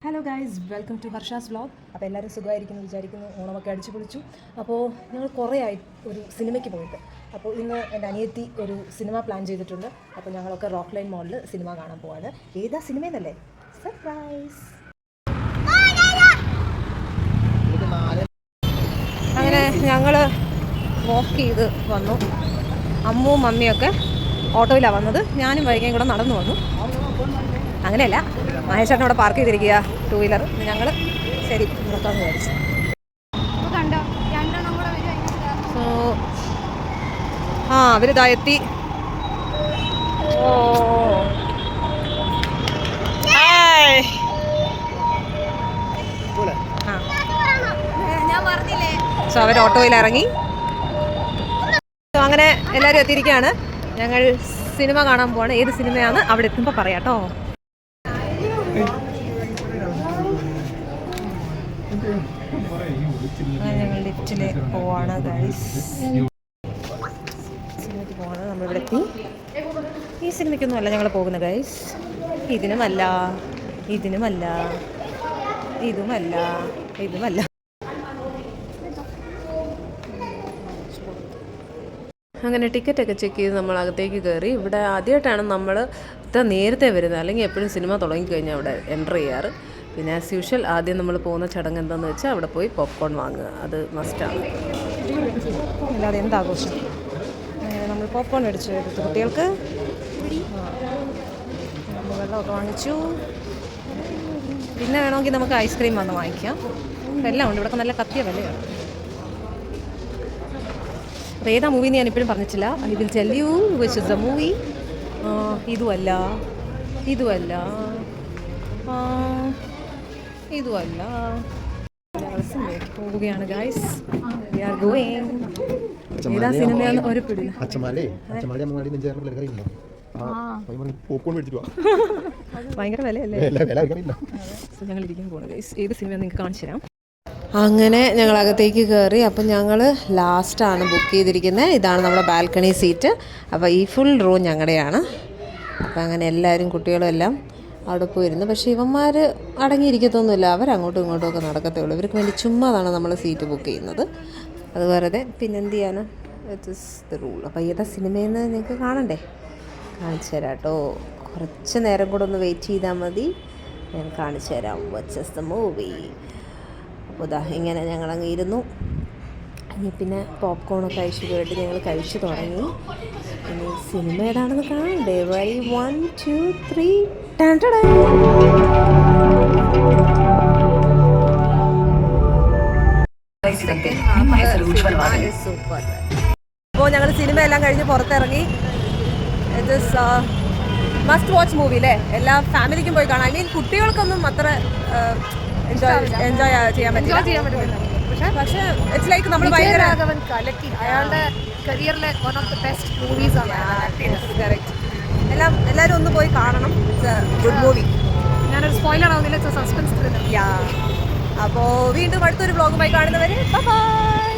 Hello guys, welcome to Harsha's vlog. അപ്പോൾ എല്ലാവരും സുഖമായിരിക്കുന്നു വിചാരിക്കുന്നു. ഓണമൊക്കെ അടിച്ചു പൊളിച്ചു. അപ്പോൾ ഞങ്ങൾ കുറേ ആയി ഒരു സിനിമയ്ക്ക് പോയിട്ട്. അപ്പോൾ ഇന്ന് എൻ്റെ അനിയത്തി ഒരു സിനിമ പ്ലാൻ ചെയ്തിട്ടുണ്ട്. അപ്പോൾ ഞങ്ങളൊക്കെ റോക്ക് ലൈൻ മോളിൽ സിനിമ കാണാൻ പോവാണ്. ഏതാ സിനിമയെന്നല്ലേ? സർപ്രൈസ്. അങ്ങനെ ഞങ്ങൾ വാക്ക് ചെയ്ത് വന്നു. അമ്മുവും മമ്മിയൊക്കെ ഓട്ടോയിലാണ് വന്നത്. ഞാനും വൈകിയും കൂടെ നടന്നു വന്നു. അങ്ങനെയല്ല, മഹേഷേട്ടൻ അവിടെ പാർക്ക് ചെയ്തിരിക്കുക 2 വീലർ. ഞങ്ങൾ ശരി നോക്കാമെന്ന് വിചാരിച്ചു. സോ അവരിതാ എത്തി. സോ അവർ ഓട്ടോയിൽ ഇറങ്ങി. സോ അങ്ങനെ എല്ലാവരും എത്തിയിരിക്കുകയാണ്. ഞങ്ങൾ സിനിമ കാണാൻ പോവാണ്. ഏത് സിനിമയാണ് അവിടെ എത്തുമ്പോൾ പറയാം കേട്ടോ. ഞങ്ങൾ ലിഫ്റ്റിൽ പോവാണ് ഗൈസ്. സിനിമയ്ക്ക് പോവാണ്. നമ്മളിവിടെ എത്തി. ഈ സിനിമയ്ക്കൊന്നും അല്ല ഞങ്ങൾ പോകുന്നത് ഗൈസ്. ഇതിനുമല്ല, ഇതിനുമല്ല, ഇതുമല്ല, ഇതുമല്ല. അങ്ങനെ ടിക്കറ്റൊക്കെ ചെക്ക് ചെയ്ത് നമ്മൾ അകത്തേക്ക് കയറി. ഇവിടെ ആദ്യമായിട്ടാണ് നമ്മൾ ഇത്ര നേരത്തെ വരുന്നത്. അല്ലെങ്കിൽ എപ്പോഴും സിനിമ തുടങ്ങിക്കഴിഞ്ഞാൽ അവിടെ എൻ്റർ ചെയ്യാറ്. പിന്നെ ആസ് യൂഷ്വൽ ആദ്യം നമ്മൾ പോകുന്ന ചടങ്ങ് എന്താണെന്ന് വെച്ചാൽ അവിടെ പോയി പോപ്കോൺ വാങ്ങുക. അത് മസ്റ്റാണ്. അല്ലാതെ എന്താഘോഷം. നമ്മൾ പോപ്കോൺ മേടിച്ചു എടുത്തു കുട്ടികൾക്ക്. വെള്ളമൊക്കെ വാങ്ങിച്ചു. പിന്നെ വേണമെങ്കിൽ നമുക്ക് ഐസ്ക്രീം വന്ന് വാങ്ങിക്കാം. എല്ലാം ഉണ്ട്. ഇവിടെ നല്ല കത്തിയ വിലയാണ്. അപ്പോൾ ഏതാ മൂവി എന്ന് ഞാൻ ഇപ്പോഴും പറഞ്ഞിട്ടില്ല. I will tell you which is the movie. ഇതുമല്ല, ഇതുമല്ല, ഇതുമല്ല. ഞങ്ങൾ സിനിമയ്ക്ക് പോവുകയാണ് ഗൈസ്. V are going. ഏതാ സിനിമയാന്ന് ഒരു പിടി. ഭയങ്കര വിലയല്ലേ? ഞങ്ങൾ ഇരിക്കാൻ പോകണം ഗൈസ്. ഏത് സിനിമയാണ് നിങ്ങൾക്ക് കാണിച്ചു തരാം. അങ്ങനെ ഞങ്ങൾ അകത്തേക്ക് കയറി. അപ്പം ഞങ്ങൾ ലാസ്റ്റാണ് ബുക്ക് ചെയ്തിരിക്കുന്നത്. ഇതാണ് നമ്മുടെ ബാൽക്കണി സീറ്റ്. അപ്പോൾ ഈ ഫുൾ റോ ഞങ്ങളുടെയാണ്. അപ്പം അങ്ങനെ എല്ലാവരും കുട്ടികളും എല്ലാം അവിടെ പോയിരുന്നു. പക്ഷേ ഇവന്മാർ അടങ്ങിയിരിക്കത്തൊന്നുമില്ല. അവരങ്ങോട്ടും ഇങ്ങോട്ടും ഒക്കെ നടക്കത്തേ ഉള്ളൂ. ഇവർക്ക് വേണ്ടി ചുമ്മാതാണ് നമ്മൾ സീറ്റ് ബുക്ക് ചെയ്യുന്നത്. അത് വെറുതെ. പിന്നെ എന്ത് ചെയ്യാനാണ്, ഇറ്റ് ഇസ് ദ റൂൾ. അപ്പോൾ ഏതാ സിനിമയെന്ന് നിങ്ങൾക്ക് കാണണ്ടേ? കാണിച്ചു തരാം കേട്ടോ. കുറച്ച് നേരം കൂടെ ഒന്ന് വെയിറ്റ് ചെയ്താൽ മതി. ഞാൻ കാണിച്ചു തരാം വാട്ട്സ് ഇസ് ദ മൂവി. അപ്പോൾ ഇതാ ഇങ്ങനെ ഞങ്ങളങ്ങ് ഇരുന്നു. ഇനി പിന്നെ പോപ്കോണൊക്കെ കഴിച്ചു പോയിട്ട് ഞങ്ങൾ കഴിച്ചു തുടങ്ങി. ഇനി സിനിമ ഏതാണെന്ന് കാണണ്ടേ? വരി 1 2 3 സൂപ്പർ. അപ്പോൾ ഞങ്ങൾ സിനിമ എല്ലാം കഴിഞ്ഞ് പുറത്തിറങ്ങി. It is must watch movie അല്ലേ? എല്ലാ ഫാമിലിക്കും പോയി കാണാം. ഐ മീൻ കുട്ടികൾക്കൊന്നും അത്ര എൻജോയ് ചെയ്യാൻ പറ്റില്ല. പക്ഷേ ഇറ്റ്സ് ലൈക്ക് നമ്മൾ ഭയങ്കര കലക്കി. അയാളുടെ കരിയറിലെ one of the best movies ആണ്. കറക്റ്റ്. എല്ലാവരും ഒന്ന് പോയി കാണണം. It's A good movie. ഞാനൊരു സ്പോയിലർ ആവുന്നില്ല. It's A suspense thriller. അപ്പോൾ വീണ്ടും അടുത്തൊരു വ്ളോഗുമായി കാണുന്നവരെ ബൈ ബൈ.